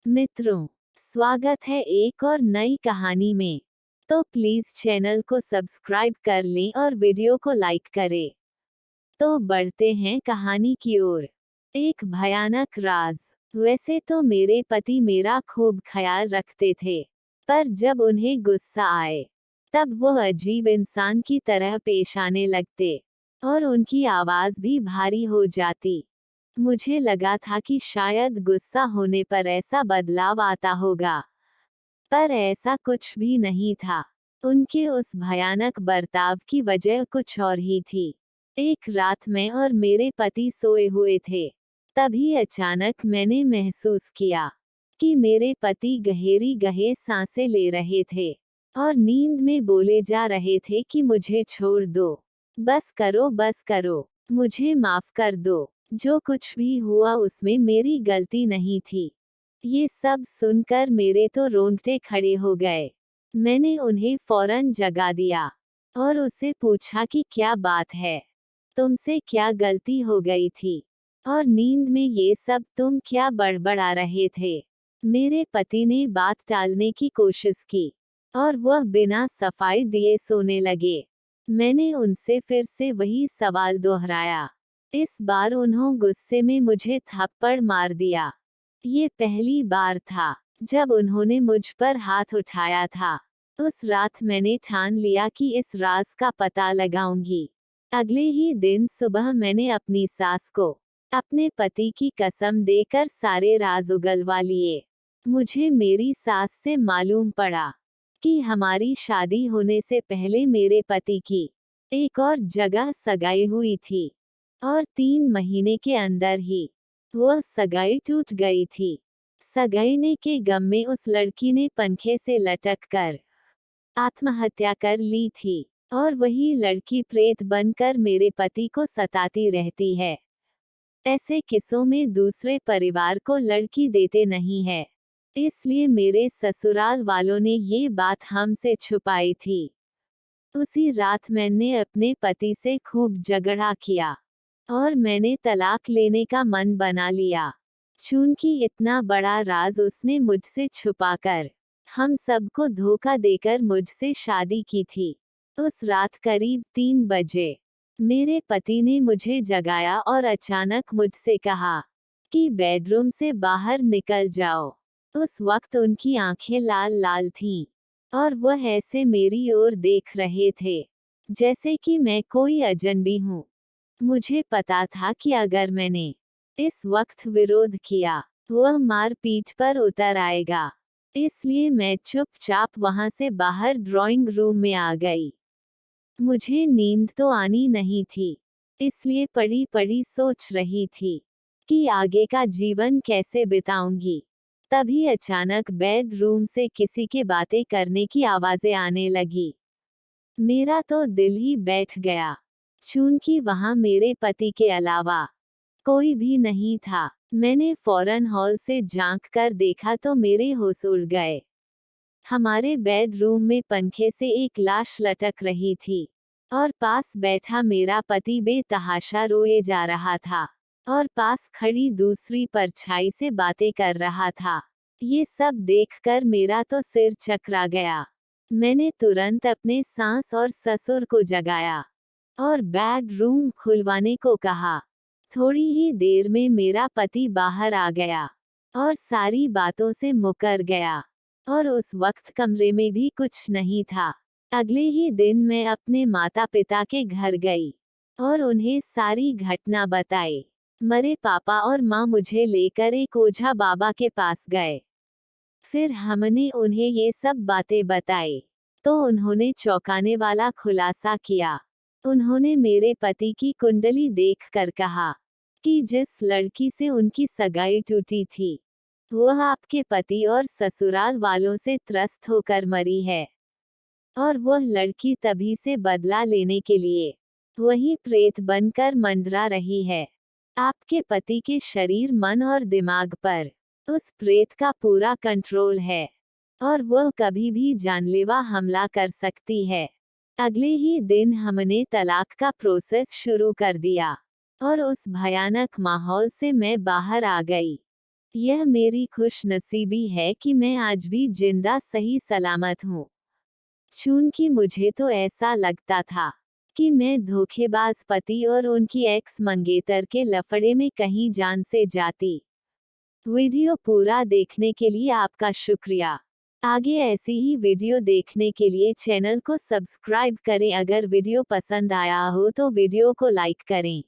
मित्रों, स्वागत है एक और नई कहानी में। तो प्लीज चैनल को सब्सक्राइब कर लें और वीडियो को लाइक करें। तो बढ़ते हैं कहानी की ओर। एक भयानक राज। वैसे तो मेरे पति मेरा खूब ख्याल रखते थे, पर जब उन्हें गुस्सा आए तब वो अजीब इंसान की तरह पेश आने लगते और उनकी आवाज भी भारी हो जाती। मुझे लगा था कि शायद गुस्सा होने पर ऐसा बदलाव आता होगा, पर ऐसा कुछ भी नहीं था। उनके उस भयानक बर्ताव की वजह कुछ और ही थी। एक रात मैं और मेरे पति सोए हुए थे, तभी अचानक मैंने महसूस किया कि मेरे पति गहरी गहरी सांसें ले रहे थे और नींद में बोले जा रहे थे कि मुझे छोड़ दो, बस करो, मुझे माफ कर दो, जो कुछ भी हुआ उसमें मेरी गलती नहीं थी। ये सब सुनकर मेरे तो रोंगटे खड़े हो गए। मैंने उन्हें फौरन जगा दिया और उससे पूछा कि क्या बात है, तुमसे क्या गलती हो गई थी, और नींद में ये सब तुम क्या बड़बड़ा रहे थे। मेरे पति ने बात टालने की कोशिश की और वह बिना सफाई दिए सोने लगे। मैंने उनसे फिर से वही सवाल दोहराया। इस बार उन्होंने गुस्से में मुझे थप्पड़ मार दिया। ये पहली बार था जब उन्होंने मुझ पर हाथ उठाया था। उस रात मैंने ठान लिया कि इस राज का पता लगाऊंगी। अगले ही दिन सुबह मैंने अपनी सास को अपने पति की कसम देकर सारे राज उगलवा लिए। मुझे मेरी सास से मालूम पड़ा कि हमारी शादी होने से पहले मेरे पति की एक और जगह सगाई हुई थी और 3 महीने के अंदर ही वह सगाई टूट गई थी। सगाईने के गम में उस लड़की ने पंखे से लटक कर आत्महत्या कर ली थी और वही लड़की प्रेत बनकर मेरे पति को सताती रहती है। ऐसे किस्सों में दूसरे परिवार को लड़की देते नहीं है, इसलिए मेरे ससुराल वालों ने ये बात हमसे छुपाई थी। उसी रात मैंने अपने पति से खूब झगड़ा किया और मैंने तलाक लेने का मन बना लिया। चूंकि इतना बड़ा राज उसने मुझसे छुपाकर हम सबको धोखा देकर मुझसे शादी की थी। उस रात करीब 3 बजे मेरे पति ने मुझे जगाया और अचानक मुझसे कहा कि बेडरूम से बाहर निकल जाओ। उस वक्त उनकी आंखें लाल लाल थीं और वह ऐसे मेरी ओर देख रहे थे जैसे कि मैं कोई अजनबी हूँ। मुझे पता था कि अगर मैंने इस वक्त विरोध किया, वह मार पीट पर उतर आएगा, इसलिए मैं चुपचाप वहां से बाहर ड्राइंग रूम में आ गई। मुझे नींद तो आनी नहीं थी, इसलिए पड़ी पड़ी सोच रही थी कि आगे का जीवन कैसे बिताऊंगी। तभी अचानक बेडरूम से किसी के बातें करने की आवाजें आने लगी। मेरा तो दिल ही बैठ गया, चूंकि वहां मेरे पति के अलावा कोई भी नहीं था। मैंने फौरन हॉल से झांक कर देखा तो मेरे होश उड़ गए। हमारे बेडरूम में पंखे से एक लाश लटक रही थी और पास बैठा मेरा पति बेतहाशा रोए जा रहा था और पास खड़ी दूसरी परछाई से बातें कर रहा था। ये सब देखकर मेरा तो सिर चकरा गया। मैंने तुरंत अपने सास और ससुर को जगाया और बेडरूम खुलवाने को कहा। थोड़ी ही देर में मेरा पति बाहर आ गया और सारी बातों से मुकर गया और उस वक्त कमरे में भी कुछ नहीं था। अगले ही दिन मैं अपने माता पिता के घर गई और उन्हें सारी घटना बताई। मरे पापा और माँ मुझे लेकर एक ओझा बाबा के पास गए। फिर हमने उन्हें ये सब बातें बताई तो उन्होंने चौंकाने वाला खुलासा किया। उन्होंने मेरे पति की कुंडली देखकर कहा कि जिस लड़की से उनकी सगाई टूटी थी, वह आपके पति और ससुराल वालों से त्रस्त होकर मरी है और वह लड़की तभी से बदला लेने के लिए वही प्रेत बनकर मंडरा रही है। आपके पति के शरीर, मन और दिमाग पर उस प्रेत का पूरा कंट्रोल है और वह कभी भी जानलेवा हमला कर सकती है। अगले ही दिन हमने तलाक का प्रोसेस शुरू कर दिया और उस भयानक माहौल से मैं बाहर आ गई। यह मेरी खुशनसीबी है कि मैं आज भी जिंदा सही सलामत हूँ। चूंकि मुझे तो ऐसा लगता था कि मैं धोखेबाज पति और उनकी एक्स मंगेतर के लफड़े में कहीं जान से जाती। वीडियो पूरा देखने के लिए आपका शुक्रिया। आगे ऐसी ही वीडियो देखने के लिए चैनल को सब्सक्राइब करें। अगर वीडियो पसंद आया हो तो वीडियो को लाइक करें।